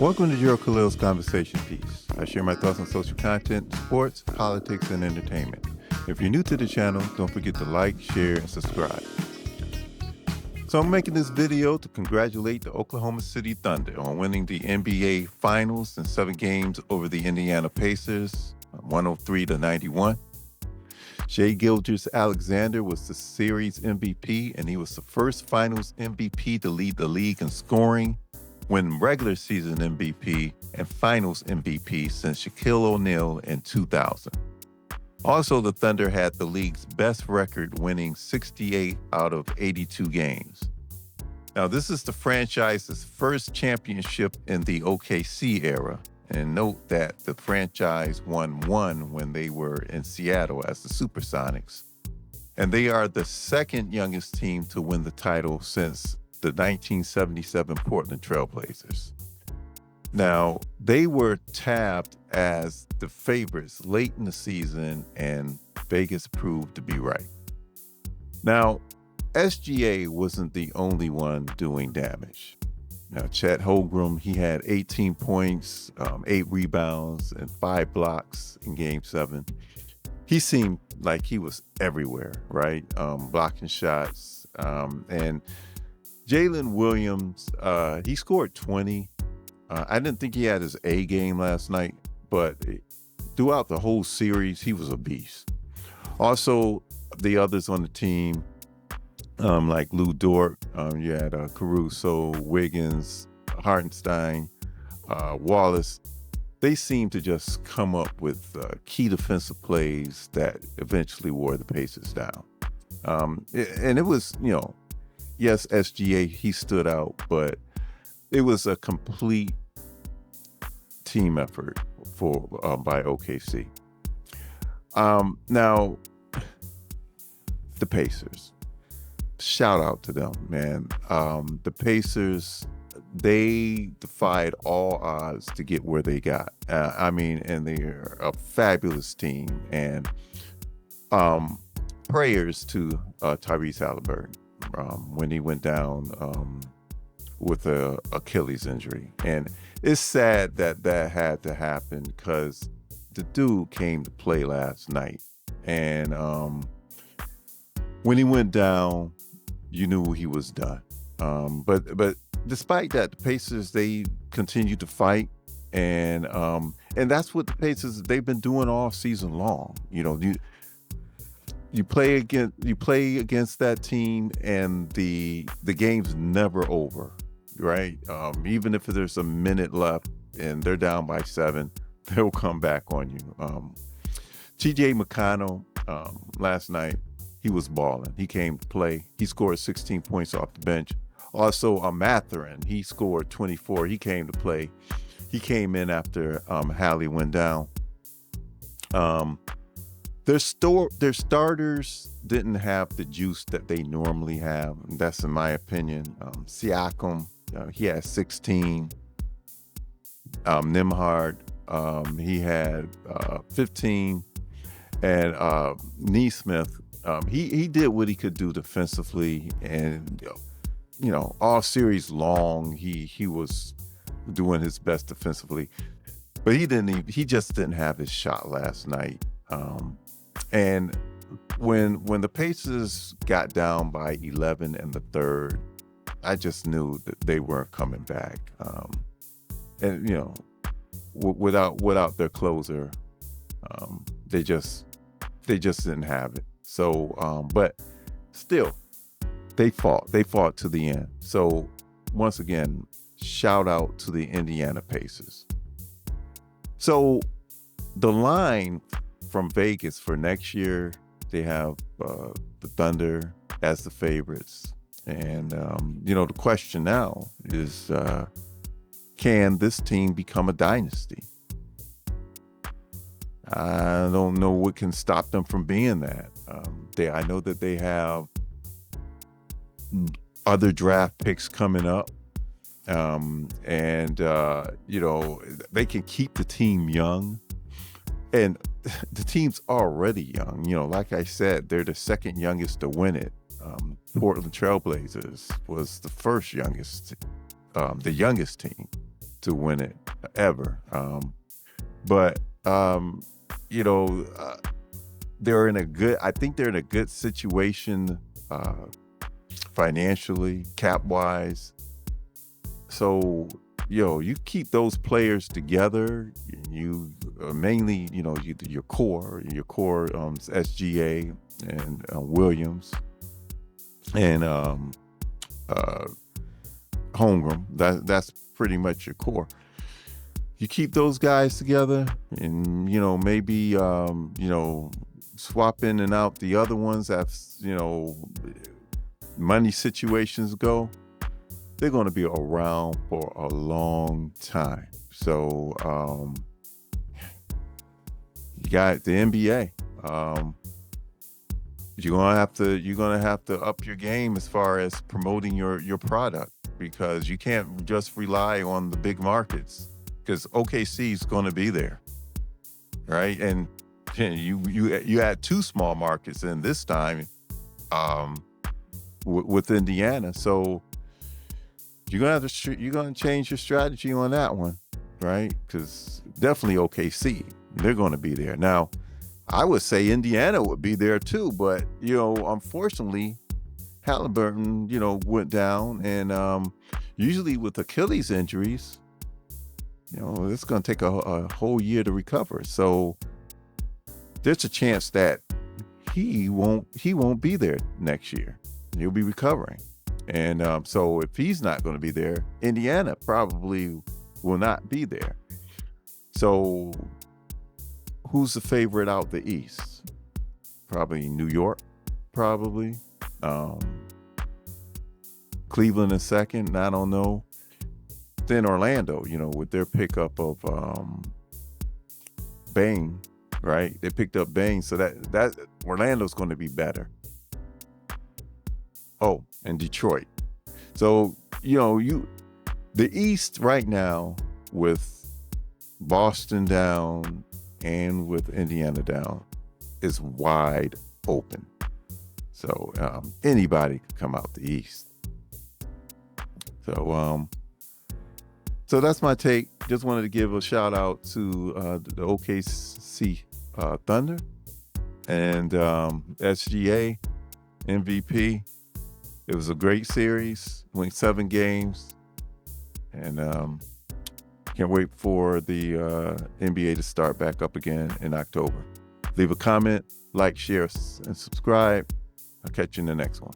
Welcome to Gerald Khalil's Conversation Piece. I share my thoughts on social content, sports, politics, and entertainment. If you're new to the channel, don't forget to like, share, and subscribe. So I'm making this video to congratulate the Oklahoma City Thunder on winning the NBA Finals in 7 games over the Indiana Pacers, 103-91. Shai Gilgeous-Alexander was the series MVP, and he was the first Finals MVP to lead the league in scoring, win regular season MVP, and Finals MVP since Shaquille O'Neal in 2000. Also, the Thunder had the league's best record, winning 68 out of 82 games. Now, this is the franchise's first championship in the OKC era, and note that the franchise won one when they were in Seattle as the Supersonics. And they are the second youngest team to win the title since the 1977 Portland Trail Blazers. Now, they were tabbed as the favorites late in the season, and Vegas proved to be right. Now, SGA wasn't the only one doing damage. Now, Chet Holmgren, he had 18 points, 8 rebounds, and 5 blocks in Game 7. He seemed like he was everywhere, right? Blocking shots. And Jalen Williams, he scored 20. I didn't think he had his A game last night, but throughout the whole series, he was a beast. Also, the others on the team, like Lou Dort, you had Caruso, Wiggins, Hartenstein, Wallace. They seemed to just come up with key defensive plays that eventually wore the Pacers down. And it was, yes, SGA, he stood out, but it was a complete team effort by OKC. Now, the Pacers. Shout out to them, man. The Pacers, they defied all odds to get where they got. And they're a fabulous team. And prayers to Tyrese Halliburton when he went down with a Achilles injury. And it's sad that had to happen because the dude came to play last night. And when he went down, you knew he was done. But despite that, the Pacers, they continued to fight. And that's what the Pacers, they've been doing all season long. You play against that team, and the game's never over, right? Even if there's a minute left and they're down by 7, they'll come back on you. TJ McConnell, last night, he was balling. He came to play. He scored 16 points off the bench. Also, Mathurin, he scored 24. He came to play. He came in after Hallie went down. Their starters didn't have the juice that they normally have. And that's in my opinion. Siakam, he had 16. Nembhard, he had 15. And Nesmith, he did what he could do defensively. And, all series long, he was doing his best defensively. But he just didn't have his shot last night. And when the Pacers got down by 11 in the third, I just knew that they weren't coming back. Without their closer, they just didn't have it. So, but still, they fought to the end. So once again, shout out to the Indiana Pacers. So the line from Vegas for next year, they have the Thunder as the favorites. And, the question now is, can this team become a dynasty? I don't know what can stop them from being that. I know that they have other draft picks coming up. They can keep the team young. And the team's already young. Like I said, they're the second youngest to win it. Portland Trail Blazers was the youngest team. to win it ever. But you know, they're in a good. I think they're in a good situation financially, cap wise. So you keep those players together. You mainly, your core, SGA and Williams and Holmgren. That's pretty much your core. You keep those guys together, and maybe swap in and out the other ones as money situations go. They're going to be around for a long time. So you got the NBA. You're gonna have to up your game as far as promoting your product, because you can't just rely on the big markets, because OKC is going to be there, right? And you add 2 small markets in this time with Indiana, so you're gonna change your strategy on that one, right? Because definitely OKC, they're going to be there. Now, I would say Indiana would be there too, but unfortunately, Halliburton, went down, and usually with Achilles injuries, it's going to take a whole year to recover. So there's a chance that he won't be there next year. He'll be recovering. And so if he's not going to be there, Indiana probably will not be there. So who's the favorite out the East? Probably New York, probably. Cleveland in second, I don't know. Then Orlando, with their pickup of Bane, right? They picked up Bane, so that Orlando's going to be better. Oh, and Detroit. So, the East right now with Boston down and with Indiana down is wide open. So anybody could come out the East. So that's my take. Just wanted to give a shout out to the OKC Thunder and SGA MVP. It was a great series, went 7 games, and can't wait for the NBA to start back up again in October. Leave a comment, like, share, and subscribe. I'll catch you in the next one.